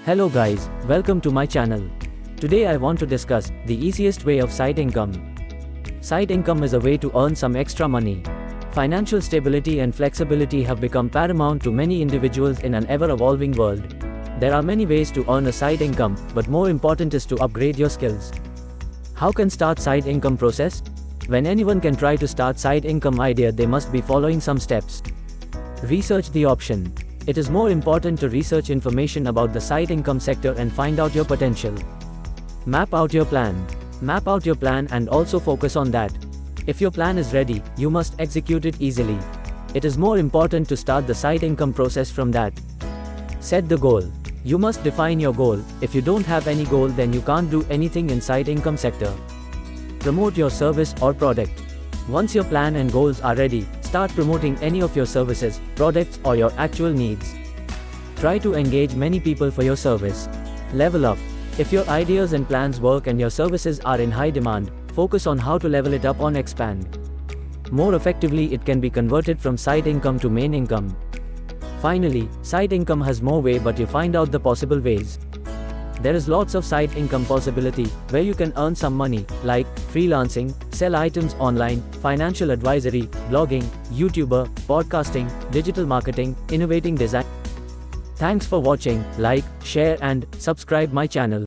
Hello guys, welcome to my channel. Today I want to discuss the easiest way of side income. Side income is a way to earn some extra money. Financial stability and flexibility have become paramount to many individuals in an ever-evolving world. There are many ways to earn a side income, but more important is to upgrade your skills. How can start side income process? When anyone can try to start side income idea, they must be following some steps. Research the option. It is more important to research information about the side income sector and find out your potential. Map out your plan. Map out your plan and also focus on that. If your plan is ready, you must execute it easily. It is more important to start the side income process from that. Set the goal. You must define your goal. If you don't have any goal, then you can't do anything in side income sector. Promote your service or product. Once your plan and goals are ready, start promoting any of your services, products, or your actual needs. Try to engage many people for your service. Level up. If your ideas and plans work and your services are in high demand, focus on how to level it up or expand. More effectively, it can be converted from side income to main income. Finally, side income has more ways, but you find out the possible ways. There is lots of side income possibility where you can earn some money, like freelancing, sell items online, financial advisory, blogging, YouTuber, podcasting, digital marketing, innovating design. Thanks for watching. Like, share and subscribe my channel.